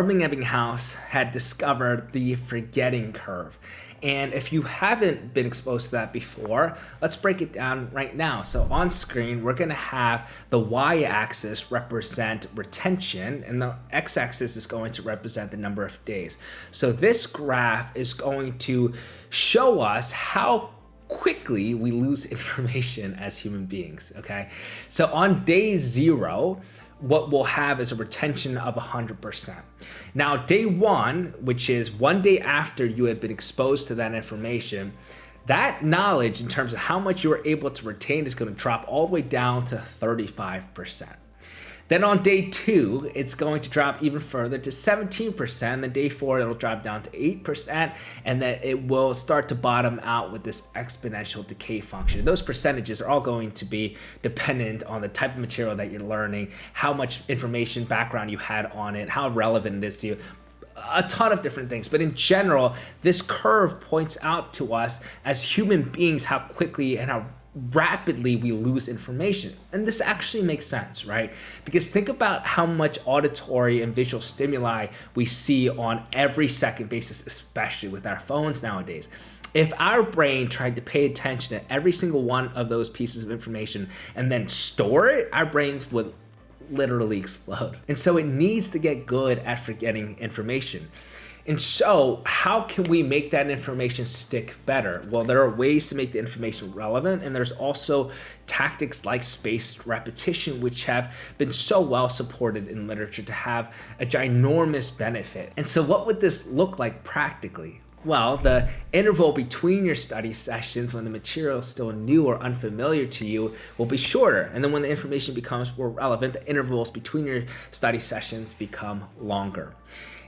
Hermann Ebbinghaus had discovered the forgetting curve. And if you haven't been exposed to that before, let's break it down right now. So on screen, we're gonna have the y-axis represent retention, and the x-axis is going to represent the number of days. So this graph is going to show us how quickly we lose information as human beings, okay? So on day 0, what we'll have is a retention of 100%. Now, day 1, which is 1 day after you had been exposed to that information, that knowledge in terms of how much you were able to retain is going to drop all the way down to 35%. Then on day 2, it's going to drop even further to 17%. Then day 4, it'll drop down to 8%, and then it will start to bottom out with this exponential decay function. Those percentages are all going to be dependent on the type of material that you're learning, how much information background you had on it, how relevant it is to you, a ton of different things. But in general, this curve points out to us as human beings how quickly and how rapidly we lose information. And this actually makes sense, right? Because think about how much auditory and visual stimuli we see on every second basis, especially with our phones nowadays. If our brain tried to pay attention to every single one of those pieces of information and then store it, our brains would literally explode. And so it needs to get good at forgetting information. And so how can we make that information stick better? Well, there are ways to make the information relevant, and there's also tactics like spaced repetition, which have been so well supported in literature to have a ginormous benefit. And so what would this look like practically? Well, the interval between your study sessions when the material is still new or unfamiliar to you will be shorter. And then when the information becomes more relevant, the intervals between your study sessions become longer.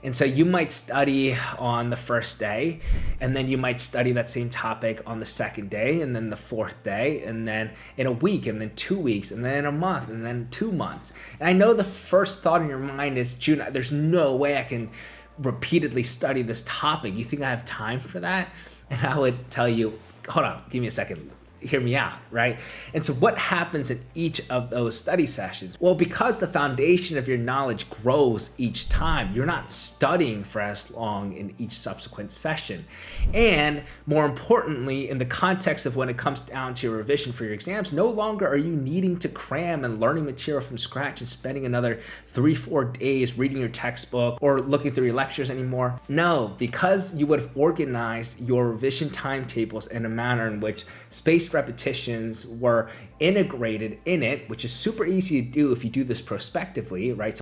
And so you might study on the first day, and then you might study that same topic on the second day, and then the fourth day, and then in a week, and then 2 weeks, and then in a month, and then 2 months. And I know the first thought in your mind is, June, there's no way I can repeatedly study this topic. You think I have time for that? And I would tell you, hold on, give me a second. Hear me out, right? And so what happens in each of those study sessions? Well, because the foundation of your knowledge grows each time, you're not studying for as long in each subsequent session. And more importantly, in the context of when it comes down to your revision for your exams, no longer are you needing to cram and learning material from scratch and spending another 3-4 days reading your textbook or looking through your lectures anymore. No, because you would have organized your revision timetables in a manner in which spaced repetitions were integrated in it, which is super easy to do if you do this prospectively, right?